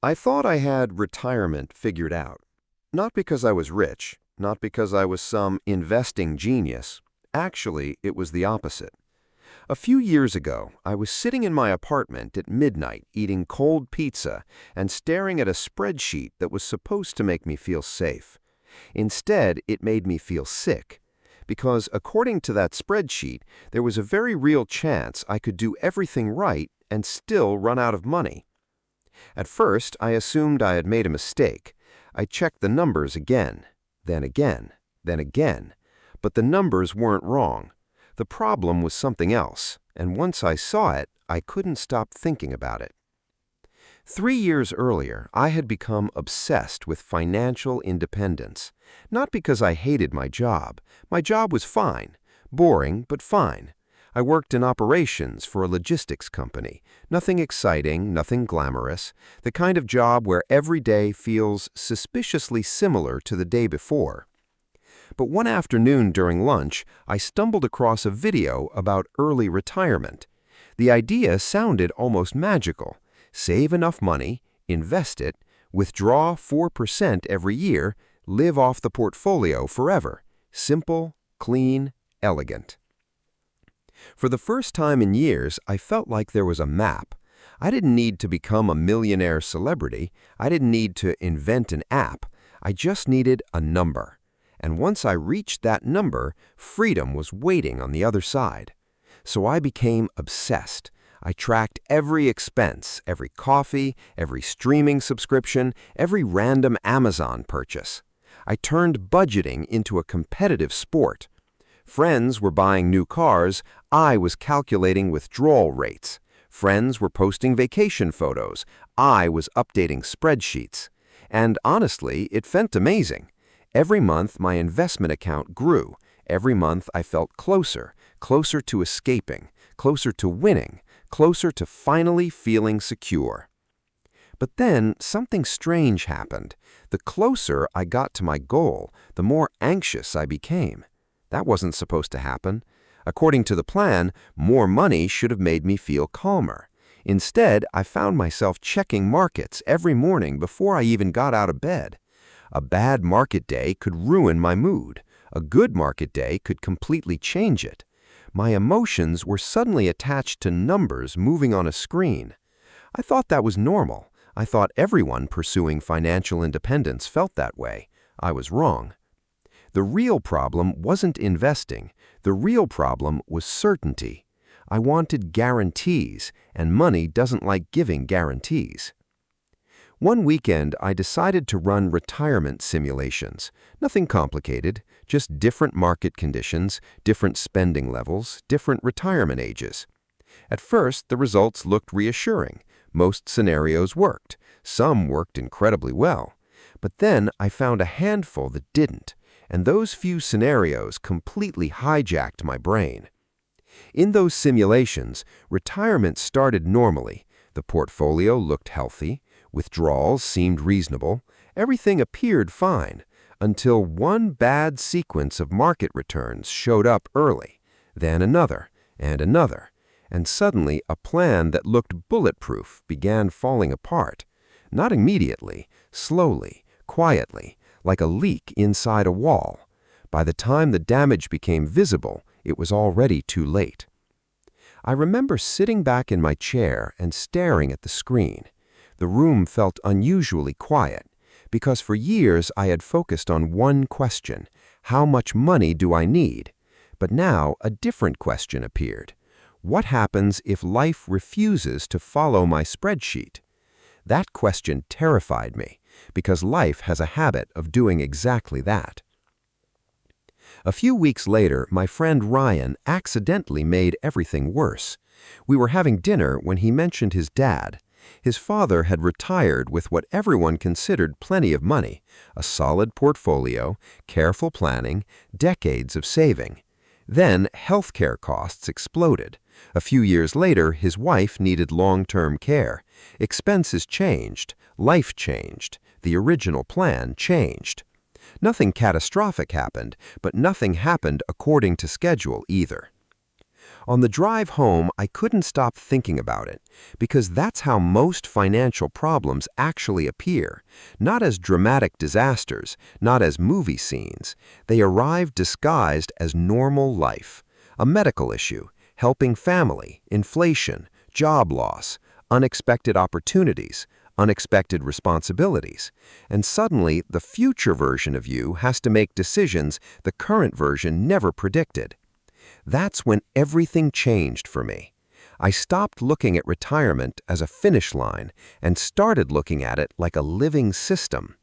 I thought I had retirement figured out. Not because I was rich, not because I was some investing genius. Actually, it was the opposite. A few years ago, I was sitting in my apartment at midnight eating cold pizza and staring at a spreadsheet that was supposed to make me feel safe. Instead, it made me feel sick. Because according to that spreadsheet, there was a very real chance I could do everything right and still run out of money. At first, I assumed I had made a mistake. I checked the numbers again, then again, then again. But the numbers weren't wrong. The problem was something else, and once I saw it, I couldn't stop thinking about it. 3 years earlier, I had become obsessed with financial independence. Not because I hated my job. My job was fine. Boring, but fine. I worked in operations for a logistics company. Nothing exciting, nothing glamorous. The kind of job where every day feels suspiciously similar to the day before. But one afternoon during lunch, I stumbled across a video about early retirement. The idea sounded almost magical. Save enough money, invest it, withdraw 4% every year, live off the portfolio forever. Simple, clean, elegant. For the first time in years, I felt like there was a map. I didn't need to become a millionaire celebrity. I didn't need to invent an app. I just needed a number. And once I reached that number, freedom was waiting on the other side. So I became obsessed. I tracked every expense, every coffee, every streaming subscription, every random Amazon purchase. I turned budgeting into a competitive sport. Friends were buying new cars, I was calculating withdrawal rates. Friends were posting vacation photos, I was updating spreadsheets. And honestly, it felt amazing. Every month my investment account grew. Every month I felt closer to escaping, closer to winning, closer to finally feeling secure. But then something strange happened. The closer I got to my goal, the more anxious I became. That wasn't supposed to happen. According to the plan, more money should have made me feel calmer. Instead, I found myself checking markets every morning before I even got out of bed. A bad market day could ruin my mood. A good market day could completely change it. My emotions were suddenly attached to numbers moving on a screen. I thought that was normal. I thought everyone pursuing financial independence felt that way. I was wrong. The real problem wasn't investing. The real problem was certainty. I wanted guarantees, and money doesn't like giving guarantees. One weekend, I decided to run retirement simulations. Nothing complicated, just different market conditions, different spending levels, different retirement ages. At first, the results looked reassuring. Most scenarios worked. Some worked incredibly well. But then I found a handful that didn't, and those few scenarios completely hijacked my brain. In those simulations, retirement started normally. The portfolio looked healthy. Withdrawals seemed reasonable. Everything appeared fine, until one bad sequence of market returns showed up early, then another, and suddenly a plan that looked bulletproof began falling apart. Not immediately, slowly, quietly, like a leak inside a wall. By the time the damage became visible, it was already too late. I remember sitting back in my chair and staring at the screen. The room felt unusually quiet, because for years I had focused on one question: how much money do I need? But now a different question appeared. What happens if life refuses to follow my spreadsheet? That question terrified me, because life has a habit of doing exactly that. A few weeks later, my friend Ryan accidentally made everything worse. We were having dinner when he mentioned his dad. His father had retired with what everyone considered plenty of money, a solid portfolio, careful planning, decades of saving. Then healthcare costs exploded. A few years later, his wife needed long-term care. Expenses changed, life changed, the original plan changed. Nothing catastrophic happened, but nothing happened according to schedule either. On the drive home, I couldn't stop thinking about it, because that's how most financial problems actually appear, not as dramatic disasters, not as movie scenes. They arrive disguised as normal life, a medical issue, helping family, inflation, job loss, unexpected opportunities, unexpected responsibilities, and suddenly the future version of you has to make decisions the current version never predicted. That's when everything changed for me. I stopped looking at retirement as a finish line and started looking at it like a living system.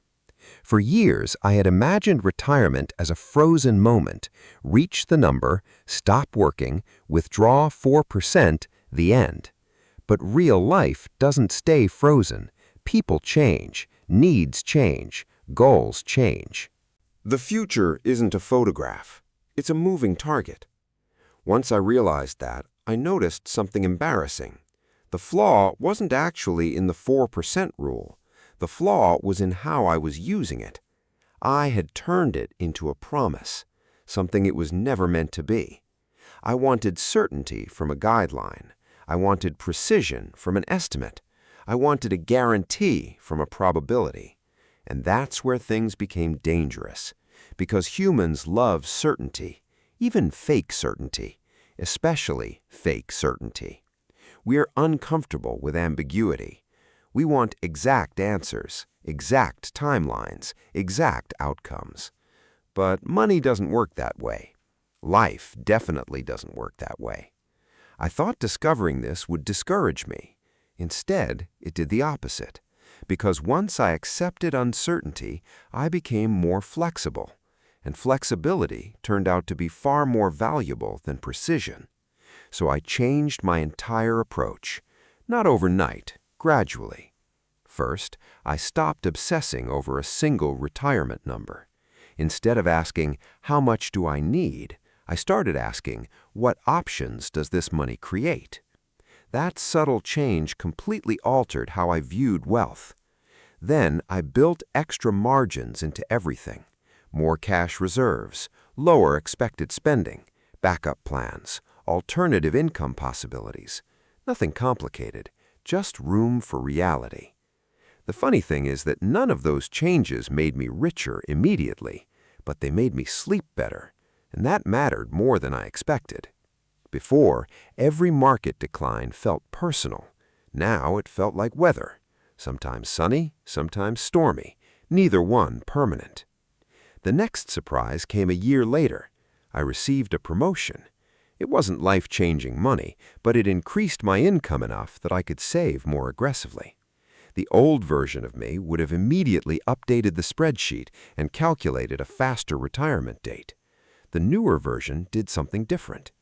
For years, I had imagined retirement as a frozen moment: reach the number, stop working, withdraw 4%, the end. But real life doesn't stay frozen. People change, needs change, goals change. The future isn't a photograph. It's a moving target. Once I realized that, I noticed something embarrassing. The flaw wasn't actually in the 4% rule. The flaw was in how I was using it. I had turned it into a promise, something it was never meant to be. I wanted certainty from a guideline. I wanted precision from an estimate. I wanted a guarantee from a probability. And that's where things became dangerous, because humans love certainty, even fake certainty, especially fake certainty. We're uncomfortable with ambiguity. We want exact answers, exact timelines, exact outcomes. But money doesn't work that way. Life definitely doesn't work that way. I thought discovering this would discourage me. Instead, it did the opposite. Because once I accepted uncertainty, I became more flexible. And flexibility turned out to be far more valuable than precision. So I changed my entire approach. Not overnight, gradually. First, I stopped obsessing over a single retirement number. Instead of asking, how much do I need? I started asking, what options does this money create? That subtle change completely altered how I viewed wealth. Then I built extra margins into everything. More cash reserves, lower expected spending, backup plans, alternative income possibilities. Nothing complicated, just room for reality. The funny thing is that none of those changes made me richer immediately, but they made me sleep better, and that mattered more than I expected. Before, every market decline felt personal. Now it felt like weather, sometimes sunny, sometimes stormy, neither one permanent. The next surprise came a year later. I received a promotion. It wasn't life-changing money, but it increased my income enough that I could save more aggressively. The old version of me would have immediately updated the spreadsheet and calculated a faster retirement date. The newer version did something different.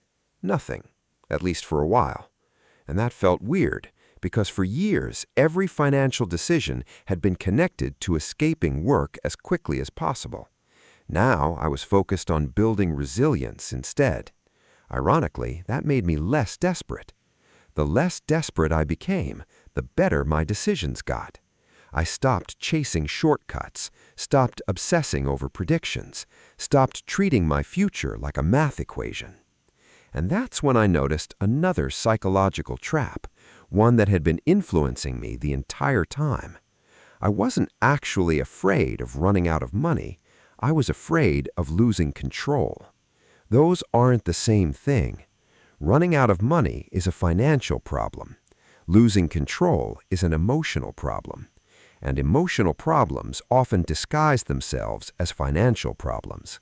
Nothing, at least for a while. And that felt weird, because for years, every financial decision had been connected to escaping work as quickly as possible. Now I was focused on building resilience instead. Ironically, that made me less desperate. The less desperate I became, the better my decisions got. I stopped chasing shortcuts, stopped obsessing over predictions, stopped treating my future like a math equation. And that's when I noticed another psychological trap, one that had been influencing me the entire time. I wasn't actually afraid of running out of money. I was afraid of losing control. Those aren't the same thing. Running out of money is a financial problem. Losing control is an emotional problem. And emotional problems often disguise themselves as financial problems.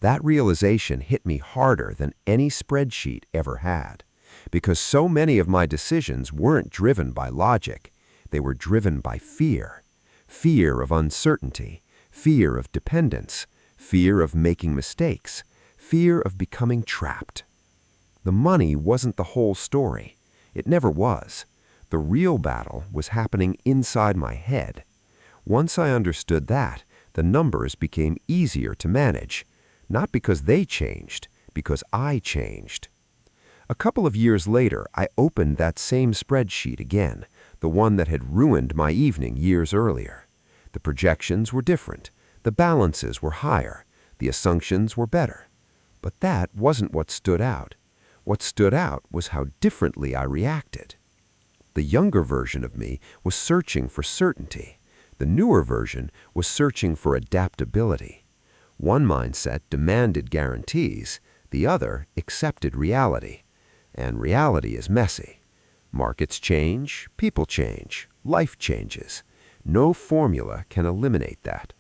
That realization hit me harder than any spreadsheet ever had, because so many of my decisions weren't driven by logic. They were driven by fear. Fear of uncertainty, fear of dependence, fear of making mistakes, fear of becoming trapped. The money wasn't the whole story. It never was. The real battle was happening inside my head. Once I understood that, the numbers became easier to manage. Not because they changed, because I changed. A couple of years later, I opened that same spreadsheet again, the one that had ruined my evening years earlier. The projections were different. The balances were higher. The assumptions were better. But that wasn't what stood out. What stood out was how differently I reacted. The younger version of me was searching for certainty. The newer version was searching for adaptability. One mindset demanded guarantees, the other accepted reality. And reality is messy. Markets change, people change, life changes. No formula can eliminate that.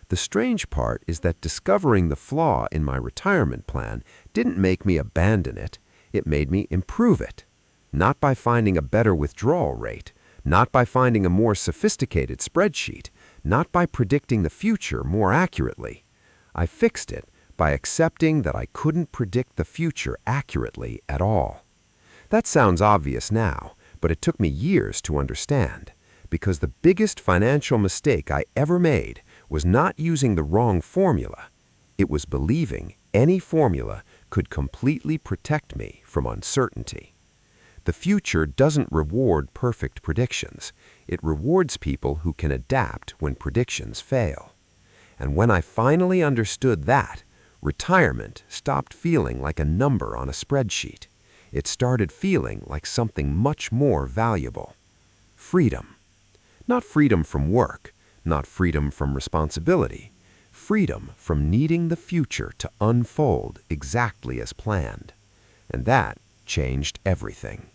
The strange part is that discovering the flaw in my retirement plan didn't make me abandon it, it made me improve it. Not by finding a better withdrawal rate, not by finding a more sophisticated spreadsheet, not by predicting the future more accurately. I fixed it by accepting that I couldn't predict the future accurately at all. That sounds obvious now, but it took me years to understand, because the biggest financial mistake I ever made was not using the wrong formula. It was believing any formula could completely protect me from uncertainty. The future doesn't reward perfect predictions. It rewards people who can adapt when predictions fail. And when I finally understood that, retirement stopped feeling like a number on a spreadsheet. It started feeling like something much more valuable. Freedom. Not freedom from work, not freedom from responsibility. Freedom from needing the future to unfold exactly as planned. And that changed everything.